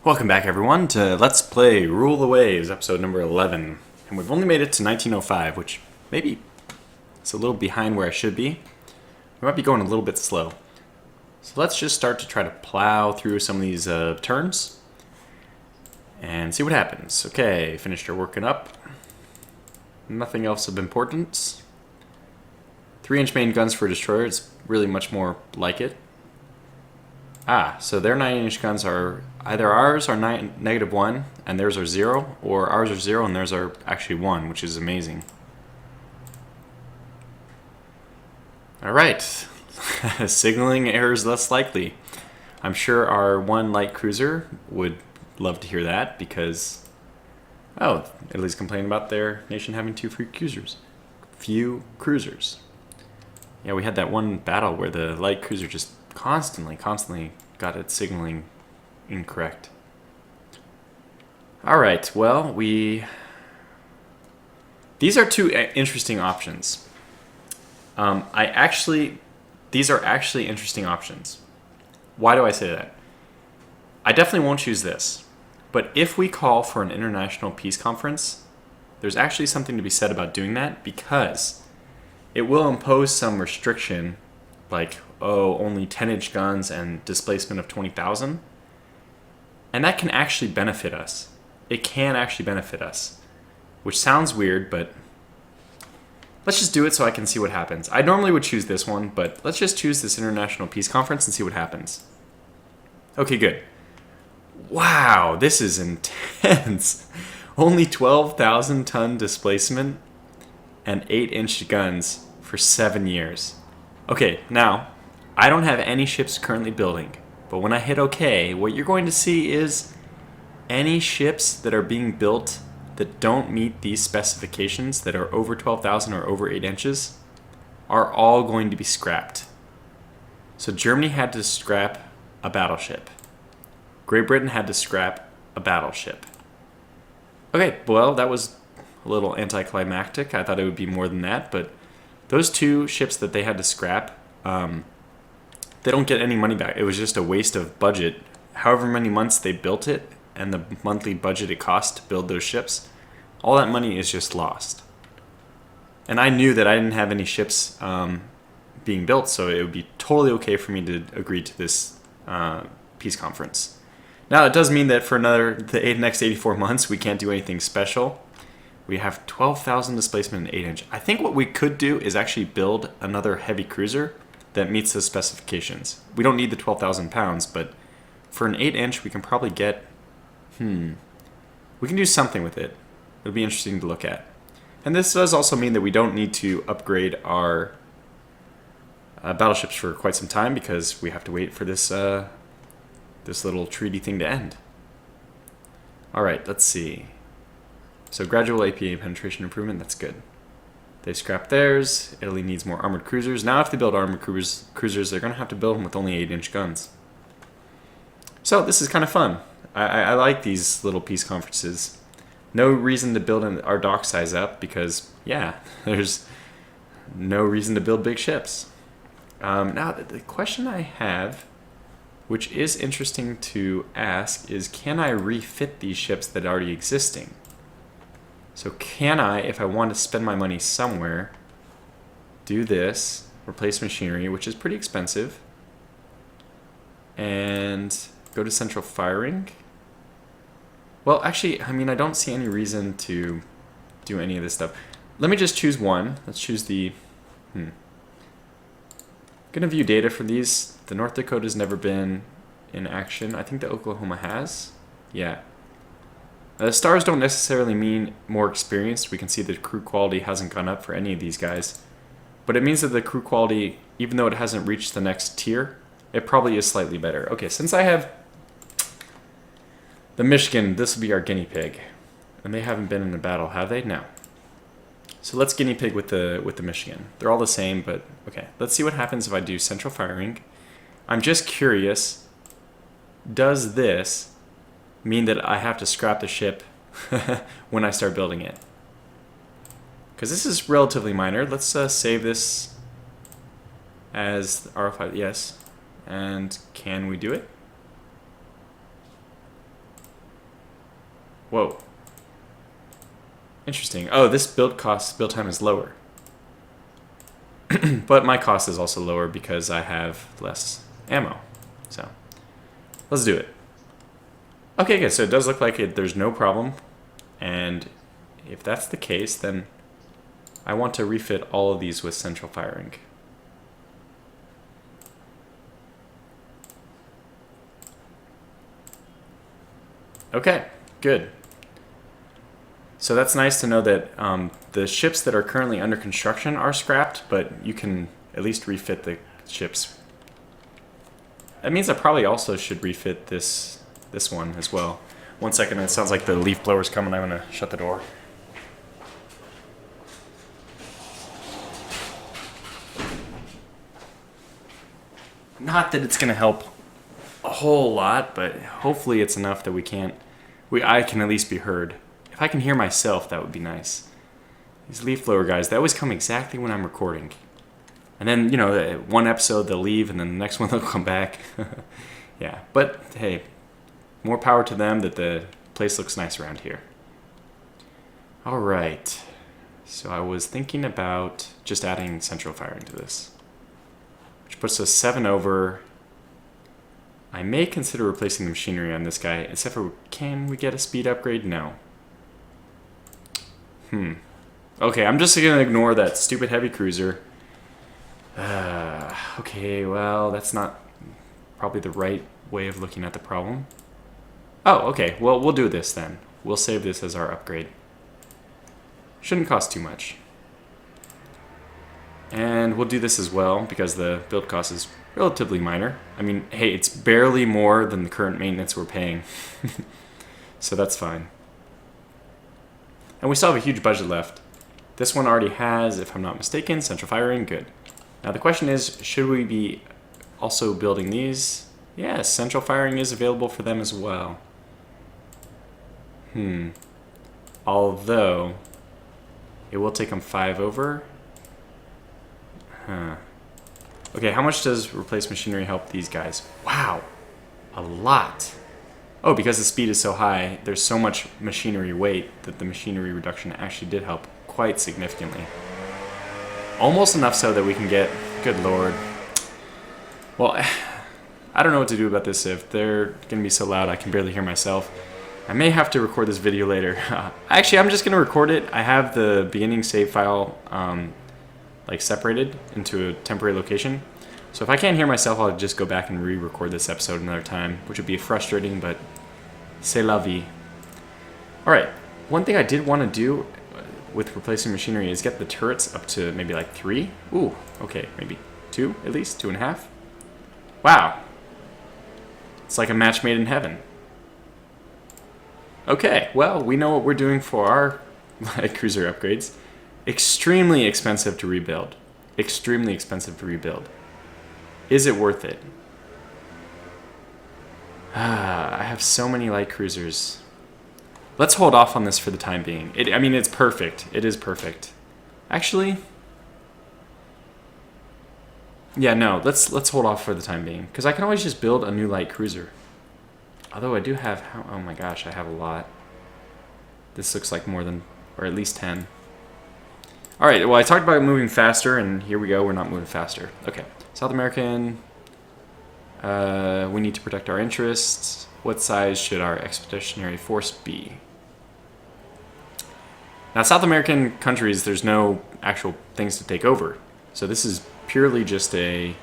Welcome back, everyone, to Let's Play Rule the Waves, episode number 11. And we've only made it to 1905, which maybe is a little behind where I should be. We might be going a little bit slow. So let's just start to try to plow through some of these turns and see what happens. Okay, finished our working up. Nothing else of importance. 3-inch main guns for a destroyer. It's really much more like it. So their 9-inch guns are either ours are -1 and theirs are 0, or ours are 0 and theirs are actually 1, which is amazing. Alright, signaling errors less likely. I'm sure our one light cruiser would love to hear that because, Italy's complaining about their nation having too few cruisers. Yeah, we had that one battle where the light cruiser just constantly got its signaling incorrect. Alright, well, these are two interesting options. These are actually interesting options. Why do I say that? I definitely won't choose this. But if we call for an international peace conference, there's actually something to be said about doing that because it will impose some restriction like, only 10-inch guns and displacement of 20,000. And that can actually benefit us. It can actually benefit us. Which sounds weird, but let's just do it so I can see what happens. I normally would choose this one, but let's just choose this International Peace Conference and see what happens. Okay, good. Wow, this is intense. Only 12,000 ton displacement and 8-inch guns for 7 years. Okay, now, I don't have any ships currently building, but when I hit OK, what you're going to see is any ships that are being built that don't meet these specifications, that are over 12,000 or over 8 inches, are all going to be scrapped. So Germany had to scrap a battleship. Great Britain had to scrap a battleship. Okay, well, that was a little anticlimactic. I thought it would be more than that, but those two ships that they had to scrap, they don't get any money back. It was just a waste of budget. However many months they built it and the monthly budget it cost to build those ships, all that money is just lost. And I knew that I didn't have any ships being built, so it would be totally okay for me to agree to this peace conference. Now, it does mean that for the next 84 months, we can't do anything special. We have 12,000 displacement and 8-inch. I think what we could do is actually build another heavy cruiser that meets the specifications. We don't need the 12,000 pounds, but for an 8-inch, we can probably get... we can do something with it. It'll be interesting to look at. And this does also mean that we don't need to upgrade our battleships for quite some time because we have to wait for this little treaty thing to end. Alright, let's see. So gradual APA penetration improvement, that's good. They scrapped theirs. Italy needs more armored cruisers. Now if they build armored cruisers, they're going to have to build them with only 8-inch guns. So this is kind of fun. I like these little peace conferences. No reason to build our dock size up because, there's no reason to build big ships. Now the question I have, which is interesting to ask, is can I refit these ships that are already existing? So can I, if I want to spend my money somewhere, do this, replace machinery, which is pretty expensive, and go to central firing? Well, actually, I don't see any reason to do any of this stuff. Let me just choose one. Let's choose the... Gonna view data for these. The North Dakota's never been in action. I think the Oklahoma has. Yeah. The stars don't necessarily mean more experienced. We can see the crew quality hasn't gone up for any of these guys. But it means that the crew quality, even though it hasn't reached the next tier, it probably is slightly better. Okay, since I have the Michigan, this will be our guinea pig. And they haven't been in a battle, have they? No. So let's guinea pig with the Michigan. They're all the same, but okay. Let's see what happens if I do central firing. I'm just curious, does this mean that I have to scrap the ship when I start building it? Because this is relatively minor. Let's save this as R5, yes. And can we do it? Whoa. Interesting. Oh, this build time is lower. But my cost is also lower because I have less ammo. So, let's do it. Okay, good. So it does look like there's no problem. And if that's the case, then I want to refit all of these with central firing. Okay, good. So that's nice to know that the ships that are currently under construction are scrapped, but you can at least refit the ships. That means I probably also should refit this one as well. 1 second, it sounds like the leaf blower's coming. I'm gonna shut the door. Not that it's gonna help a whole lot, but hopefully it's enough that I can at least be heard. If I can hear myself, that would be nice. These leaf blower guys, they always come exactly when I'm recording. And then, you know, one episode they'll leave and then the next one they'll come back. Yeah, but hey, more power to them that the place looks nice around here. All right, so I was thinking about just adding central firing to this, which puts us 7 over. I may consider replacing the machinery on this guy, except for, can we get a speed upgrade? No. Okay, I'm just gonna ignore that stupid heavy cruiser. Okay, well, that's not probably the right way of looking at the problem. Oh, okay, well, we'll do this then. We'll save this as our upgrade. Shouldn't cost too much. And we'll do this as well, because the build cost is relatively minor. I mean, hey, it's barely more than the current maintenance we're paying. So that's fine. And we still have a huge budget left. This one already has, if I'm not mistaken, central firing. Good. Now the question is, should we be also building these? Yes, central firing is available for them as well. Although, it will take them 5 over. Okay, how much does replace machinery help these guys? Wow, a lot. Oh, because the speed is so high, there's so much machinery weight that the machinery reduction actually did help quite significantly. Almost enough so that we can get, good lord. Well, I don't know what to do about this if they're gonna be so loud I can barely hear myself. I may have to record this video later. Actually, I'm just gonna record it. I have the beginning save file like separated into a temporary location. So if I can't hear myself, I'll just go back and re-record this episode another time, which would be frustrating, but c'est la vie. All right, one thing I did want to do with replacing machinery is get the turrets up to maybe like 3. Ooh, okay, maybe 2 at least, 2.5. Wow, it's like a match made in heaven. Okay, well, we know what we're doing for our light cruiser upgrades. Extremely expensive to rebuild. Extremely expensive to rebuild. Is it worth it? I have so many light cruisers. Let's hold off on this for the time being. I mean, it's perfect. It is perfect. Actually, yeah, no. Let's hold off for the time being, because I can always just build a new light cruiser. Although I do have, oh my gosh, I have a lot. This looks like more than, or at least 10. All right. Well, I talked about moving faster, and here we go. We're not moving faster. Okay. South American, we need to protect our interests. What size should our expeditionary force be? Now, South American countries, there's no actual things to take over. So this is purely just I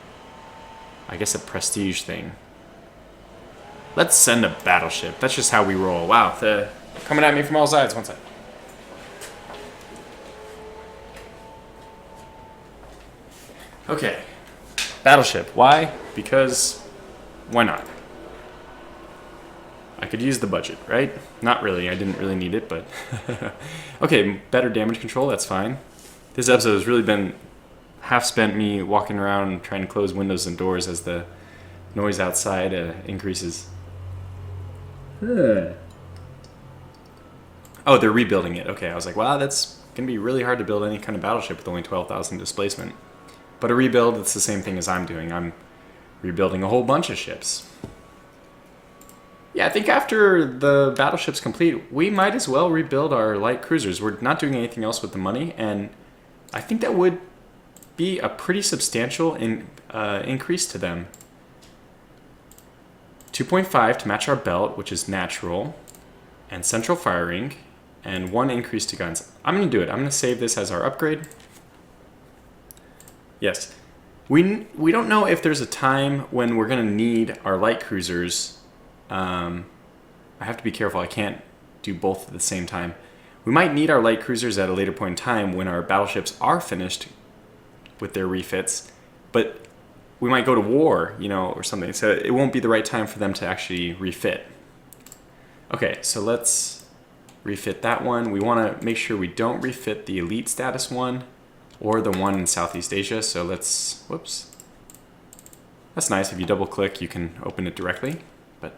guess a prestige thing. Let's send a battleship. That's just how we roll. Wow, they're coming at me from all sides. One sec. Okay. Battleship. Why? Because why not? I could use the budget, right? Not really. I didn't really need it, but okay, better damage control. That's fine. This episode has really been half spent me walking around trying to close windows and doors as the noise outside increases. Oh, they're rebuilding it. Okay, I was like, wow, that's gonna be really hard to build any kind of battleship with only 12,000 displacement. But a rebuild, it's the same thing as I'm doing. I'm rebuilding a whole bunch of ships. Yeah, I think after the battleship's complete, we might as well rebuild our light cruisers. We're not doing anything else with the money, and I think that would be a pretty substantial increase to them. 2.5 to match our belt, which is natural, and central firing, and 1 increase to guns. I'm going to do it. I'm going to save this as our upgrade. Yes. We don't know if there's a time when we're going to need our light cruisers. I have to be careful. I can't do both at the same time. We might need our light cruisers at a later point in time when our battleships are finished with their refits, but we might go to war, you know, or something. So it won't be the right time for them to actually refit. Okay, so let's refit that one. We want to make sure we don't refit the elite status one or the one in Southeast Asia. So let's, whoops. That's nice. If you double click, you can open it directly, but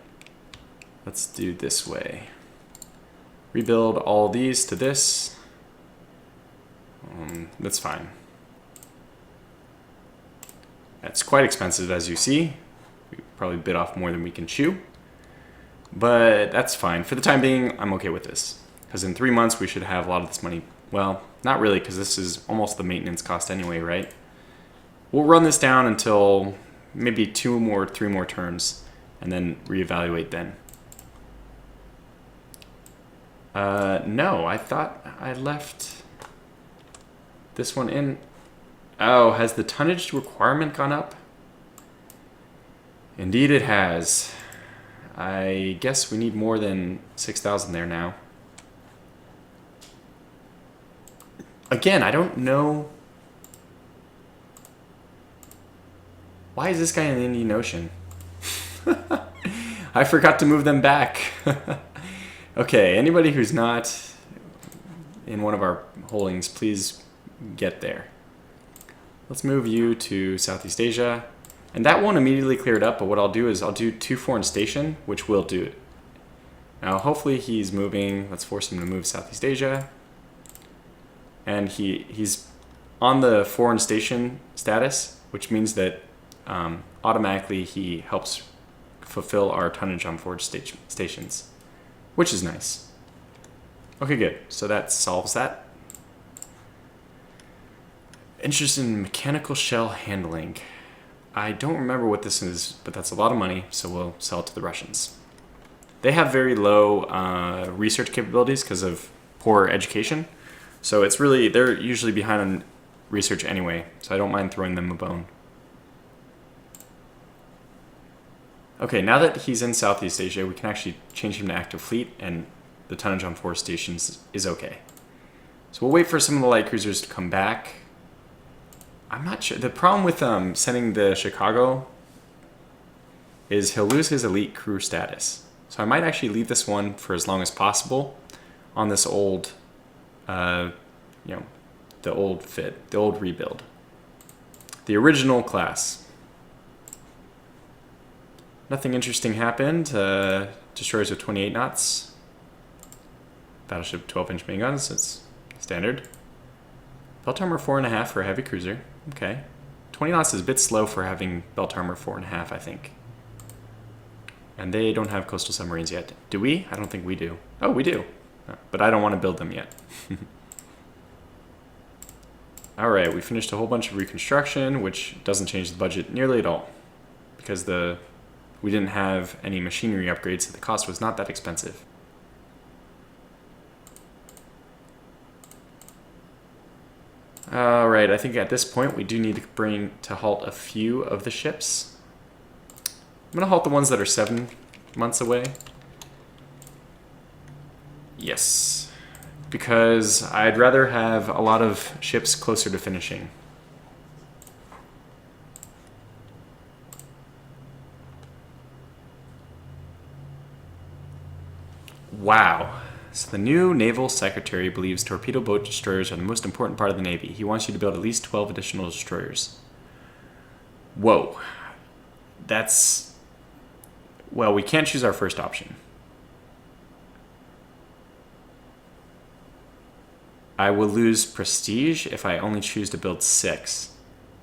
let's do this way. Rebuild all these to this. That's fine. That's quite expensive, as you see. We probably bit off more than we can chew. But that's fine. For the time being, I'm okay with this. Because in 3 months, we should have a lot of this money. Well, not really, because this is almost the maintenance cost anyway, right? We'll run this down until maybe 2 more, 3 more turns, and then reevaluate then. No, I thought I left this one in. Oh, has the tonnage requirement gone up? Indeed it has. I guess we need more than 6,000 there now. Again, I don't know. Why is this guy in the Indian Ocean? I forgot to move them back. Okay, anybody who's not in one of our holdings, please get there. Let's move you to Southeast Asia. And that won't immediately clear it up, but what I'll do is I'll do 2 foreign station, which will do it. Now, hopefully he's moving. Let's force him to move Southeast Asia. And he's on the foreign station status, which means that automatically he helps fulfill our tonnage on forward stations, which is nice. Okay, good. So that solves that. Interested in mechanical shell handling. I don't remember what this is, but that's a lot of money, so we'll sell it to the Russians. They have very low research capabilities because of poor education, so it's really, they're usually behind on research anyway, so I don't mind throwing them a bone. Okay, now that he's in Southeast Asia, we can actually change him to active fleet, and the tonnage on 4 stations is okay. So we'll wait for some of the light cruisers to come back. I'm not sure. The problem with sending the Chicago is he'll lose his elite crew status. So I might actually leave this one for as long as possible on this old, the old fit, the old rebuild. The original class. Nothing interesting happened. Destroyers with 28 knots. Battleship 12-inch main guns. It's standard. Belt armor 4.5 for a heavy cruiser. Okay. 20 knots is a bit slow for having belt armor 4.5, I think. And they don't have coastal submarines yet. Do we? I don't think we do. Oh, we do. But I don't want to build them yet. Alright, we finished a whole bunch of reconstruction, which doesn't change the budget nearly at all. Because we didn't have any machinery upgrades, so the cost was not that expensive. Alright, I think at this point we do need to bring to halt a few of the ships. I'm going to halt the ones that are 7 months away. Yes, because I'd rather have a lot of ships closer to finishing. Wow. So the new Naval Secretary believes torpedo boat destroyers are the most important part of the Navy. He wants you to build at least 12 additional destroyers. Whoa. That's... Well, we can't choose our first option. I will lose prestige if I only choose to build 6.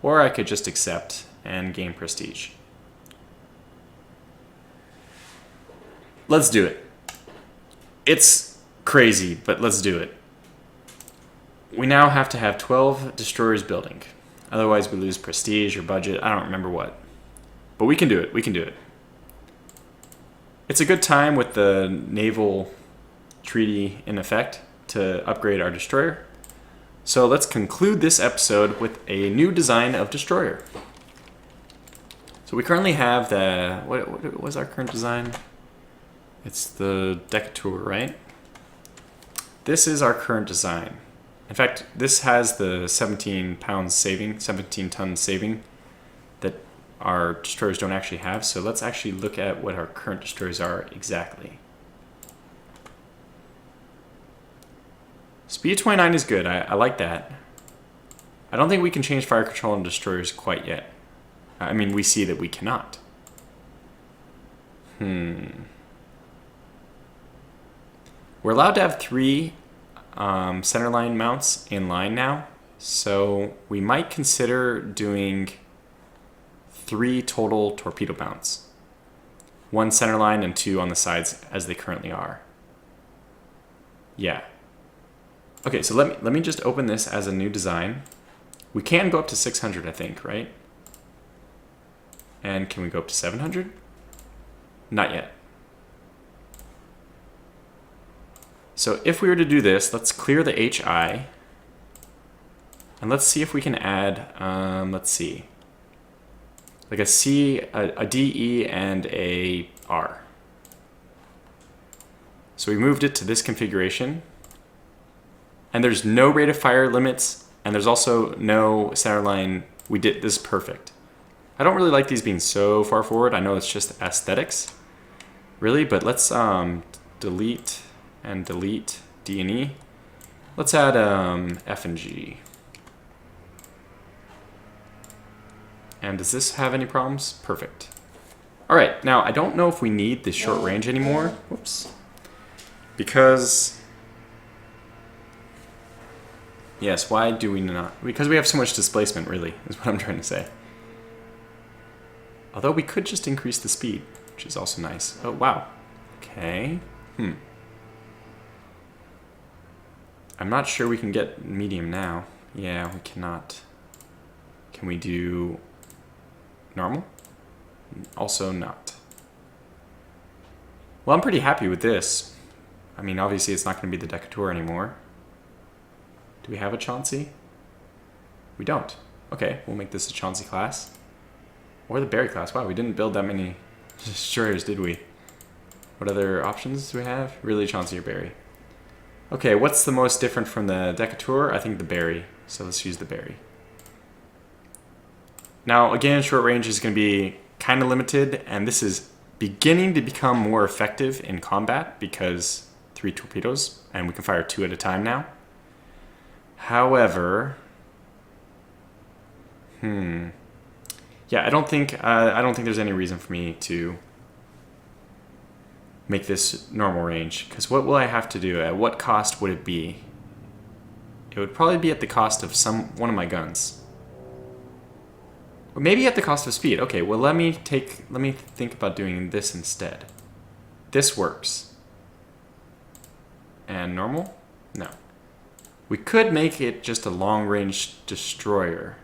Or I could just accept and gain prestige. Let's do it. It's crazy, but let's do it. We now have to have 12 destroyers building. Otherwise, we lose prestige or budget. I don't remember what. But we can do it. We can do it. It's a good time with the naval treaty in effect to upgrade our destroyer. So let's conclude this episode with a new design of destroyer. So we currently have the, what was our current design? It's the Decatur, right? This is our current design. In fact, this has the 17 ton saving that our destroyers don't actually have. So let's actually look at what our current destroyers are exactly. Speed 29 is good. I like that. I don't think we can change fire control on destroyers quite yet. I mean, we see that we cannot. We're allowed to have 3 centerline mounts in line now. So we might consider doing 3 total torpedo mounts. 1 centerline and 2 on the sides as they currently are. Yeah. Okay, so let me just open this as a new design. We can go up to 600, I think, right? And can we go up to 700? Not yet. So if we were to do this, let's clear the HI. And let's see if we can add, let's see, like a C, a DE, and a R. So we moved it to this configuration. And there's no rate of fire limits, and there's also no centerline. This is perfect. I don't really like these being so far forward. I know it's just aesthetics, really, but let's delete and delete D and E. Let's add F and G. And does this have any problems? Perfect. All right, now I don't know if we need the short range anymore. Whoops. Because... Yes, why do we not? Because we have so much displacement, really, is what I'm trying to say. Although we could just increase the speed, which is also nice. Oh, wow. Okay. I'm not sure we can get medium now. Yeah, we cannot. Can we do normal? Also not. Well, I'm pretty happy with this. I mean, obviously it's not going to be the Decatur anymore. Do we have a Chauncey? We don't. Okay, we'll make this a Chauncey class. Or the Barry class. Wow, we didn't build that many destroyers, did we? What other options do we have? Really, Chauncey or Barry? Okay, what's the most different from the Decatur? I think the Barry. So let's use the Barry. Now, again, short range is going to be kind of limited, and this is beginning to become more effective in combat because 3 torpedoes, and we can fire 2 at a time now. However, yeah, I don't think there's any reason for me to make this normal range, because what will I have to do? At what cost would it be? It would probably be at the cost of one of my guns, or maybe at the cost of speed. Okay, well let me think about doing this instead. This works. And normal? No. We could make it just a long-range destroyer.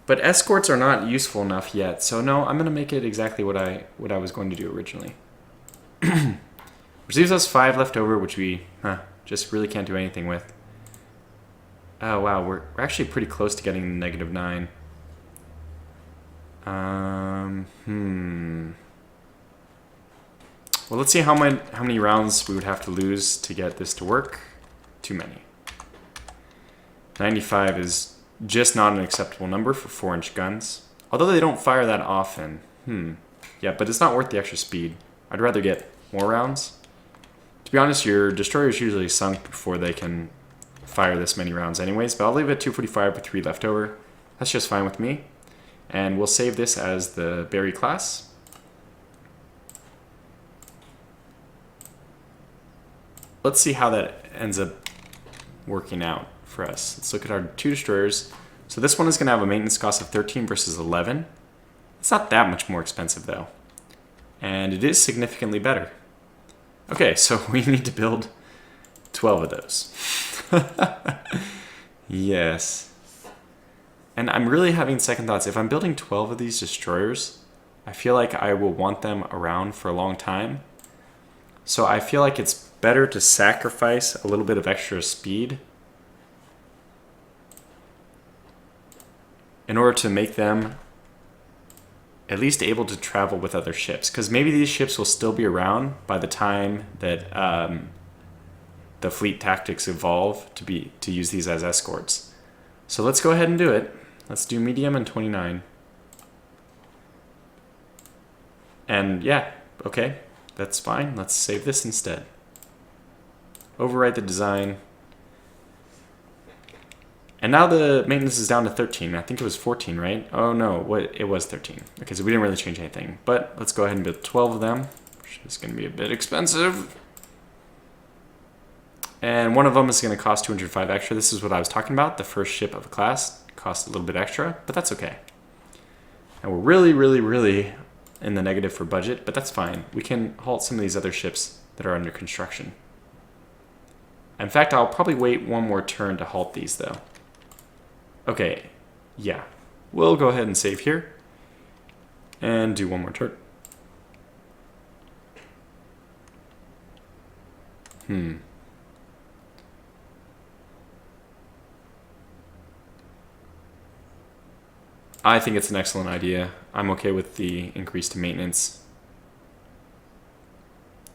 But escorts are not useful enough yet, so no, I'm going to make it exactly what I was going to do originally. Which leaves us 5 left over, which we just really can't do anything with. Oh wow, we're actually pretty close to getting the -9. Well, let's see how many rounds we would have to lose to get this to work. Too many. 95 is just not an acceptable number for 4-inch guns. Although they don't fire that often. Yeah, but it's not worth the extra speed. I'd rather get more rounds. To be honest, your destroyer is usually sunk before they can fire this many rounds anyways, but I'll leave it at 245 with 3 left over. That's just fine with me. And we'll save this as the Barry class. Let's see how that ends up working out for us. Let's look at our 2 destroyers. So this one is going to have a maintenance cost of 13 versus 11. It's not that much more expensive though. And it is significantly better. Okay, so we need to build 12 of those. Yes. And I'm really having second thoughts. If I'm building 12 of these destroyers, I feel like I will want them around for a long time. So I feel like it's better to sacrifice a little bit of extra speed in order to make them at least able to travel with other ships. Because maybe these ships will still be around by the time that the fleet tactics evolve to use these as escorts. So let's go ahead and do it. Let's do medium and 29. And yeah, okay, that's fine. Let's save this instead. Overwrite the design. And now the maintenance is down to 13. I think it was 14, right? Oh no, it was 13. Okay, so we didn't really change anything. But let's go ahead and build 12 of them, which is going to be a bit expensive. And one of them is going to cost 205 extra. This is what I was talking about. The first ship of a class costs a little bit extra, but that's okay. And we're really, really, really in the negative for budget, but that's fine. We can halt some of these other ships that are under construction. In fact, I'll probably wait one more turn to halt these, though. Okay, yeah. We'll go ahead and save here. And do one more turn. I think it's an excellent idea. I'm okay with the increase to maintenance.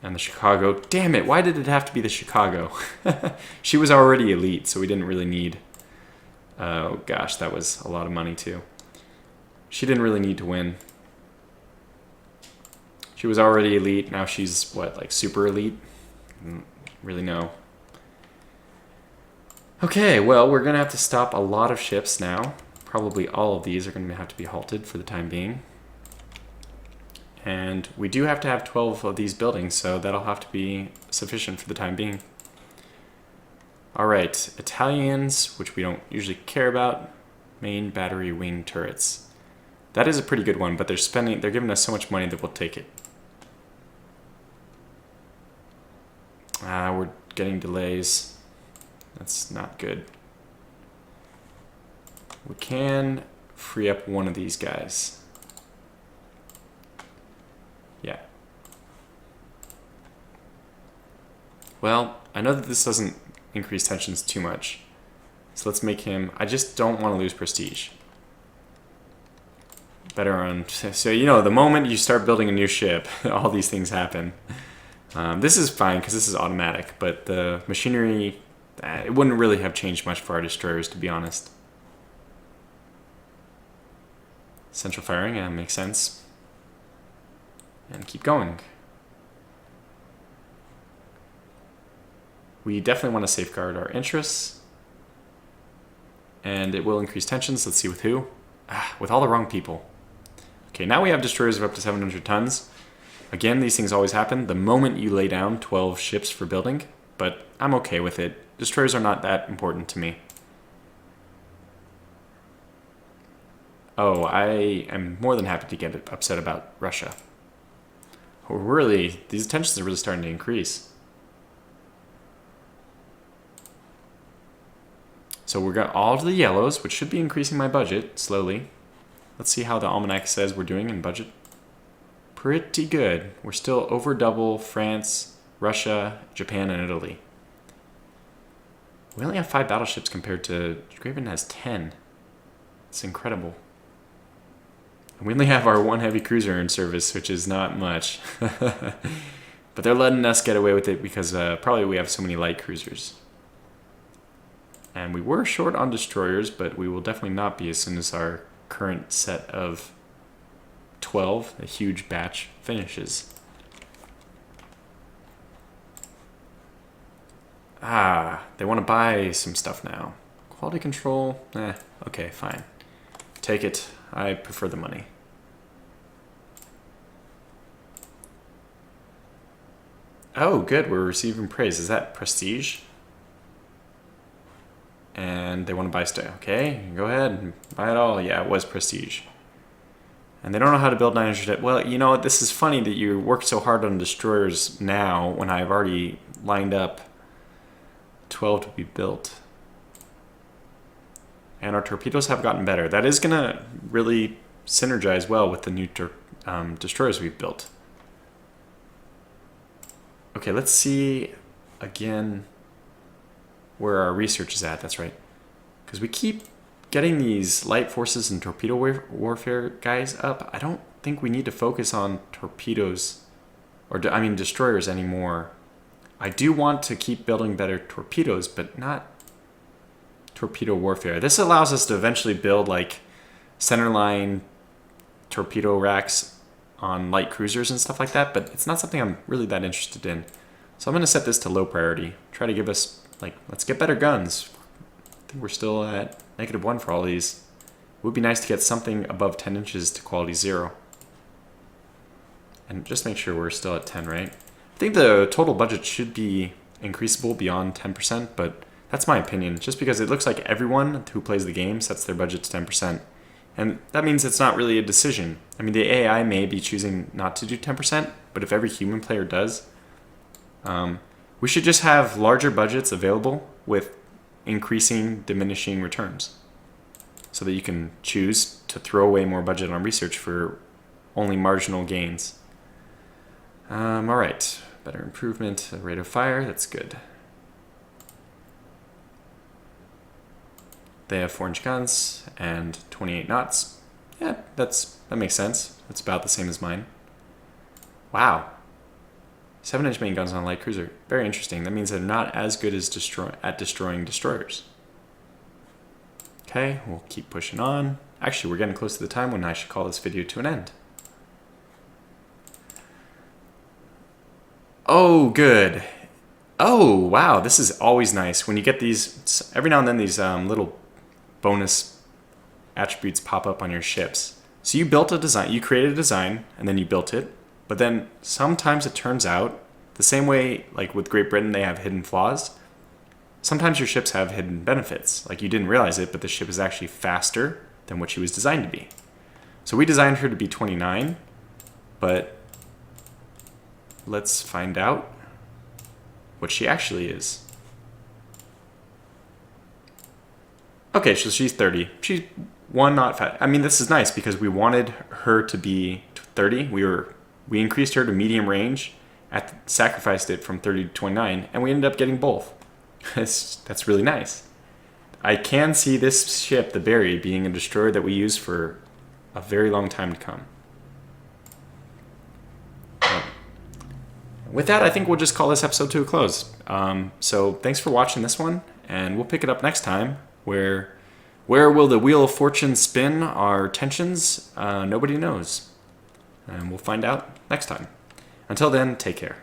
And the Chicago. Damn it, why did it have to be the Chicago? She was already elite, so we didn't really need... Oh gosh, that was a lot of money too. She didn't really need to win. She was already elite, now she's what, like super elite? I don't really know. Okay, well, we're gonna have to stop a lot of ships now. Probably all of these are going to have to be halted for the time being. And we do have to have 12 of these buildings, so that'll have to be sufficient for the time being. All right, Italians, which we don't usually care about. Main battery wing turrets. That is a pretty good one, but they're giving us so much money that we'll take it. We're getting delays. That's not good. We can free up one of these guys. Yeah. Well, I know that this doesn't increase tensions too much. So let's make him... I just don't want to lose prestige. Better on... So, you know, the moment you start building a new ship, all these things happen. This is fine because this is automatic, but the machinery... it wouldn't really have changed much for our destroyers, to be honest. Central firing, yeah, makes sense. And keep going. We definitely want to safeguard our interests. And it will increase tensions. Let's see with who. With all the wrong people. Okay, now we have destroyers of up to 700 tons. Again, these things always happen the moment you lay down 12 ships for building. But I'm okay with it. Destroyers are not that important to me. Oh, I am more than happy to get upset about Russia. Really, these tensions are really starting to increase. So we've got all of the yellows, which should be increasing my budget slowly. Let's see how the almanac says we're doing in budget. Pretty good. We're still over double France, Russia, Japan, and Italy. We only have 5 battleships compared to... Great Britain has 10. It's incredible. We only have our 1 heavy cruiser in service, which is not much. But they're letting us get away with it because probably we have so many light cruisers. And we were short on destroyers, but we will definitely not be as soon as our current set of 12, a huge batch, finishes. They want to buy some stuff now. Quality control? Okay, fine. Take it. I prefer the money. Oh, good. We're receiving praise. Is that prestige? And they want to buy stuff. Okay, go ahead and buy it all. Yeah, it was prestige. And they don't know how to build 900. Well, you know what? This is funny that you work so hard on destroyers now when I've already lined up 12 to be built. And our torpedoes have gotten better. That is going to really synergize well with the new destroyers we've built. Okay, let's see again where our research is at. That's right. Because we keep getting these light forces and torpedo warfare guys up. I don't think we need to focus on torpedoes, or I mean destroyers anymore. I do want to keep building better torpedoes, but not torpedo warfare. This allows us to eventually build like centerline torpedo racks on light cruisers and stuff like that, but it's not something I'm really that interested in. So I'm going to set this to low priority. Try to give us, like, let's get better guns. I think we're still at -1 for all these. It would be nice to get something above 10 inches to quality 0. And just make sure we're still at 10, right? I think the total budget should be increasable beyond 10%, but that's my opinion, just because it looks like everyone who plays the game sets their budget to 10%. And that means it's not really a decision. I mean, the AI may be choosing not to do 10%, but if every human player does, we should just have larger budgets available with increasing, diminishing returns, so that you can choose to throw away more budget on research for only marginal gains. All right, better improvement, rate of fire, that's good. They have 4-inch guns and 28 knots. Yeah, that makes sense. That's about the same as mine. Wow. 7-inch main guns on a light cruiser. Very interesting. That means they're not as good as destroying destroyers. Okay, we'll keep pushing on. Actually, we're getting close to the time when I should call this video to an end. Oh, good. Oh, wow. This is always nice. When you get these, every now and then these little bonus attributes pop up on your ships. So you built a design, you created a design, and then you built it. But then sometimes it turns out, the same way like with Great Britain, they have hidden flaws. Sometimes your ships have hidden benefits. Like you didn't realize it, but the ship is actually faster than what she was designed to be. So we designed her to be 29, but let's find out what she actually is. Okay, so she's 30. She's 1 knot fat. I mean, this is nice because we wanted her to be 30. We increased her to medium range, sacrificed it from 30 to 29, and we ended up getting both. That's really nice. I can see this ship, the Berry, being a destroyer that we use for a very long time to come. With that, I think we'll just call this episode to a close. So thanks for watching this one, and we'll pick it up next time. Where will the wheel of fortune spin our tensions? Nobody knows. And we'll find out next time. Until then, take care.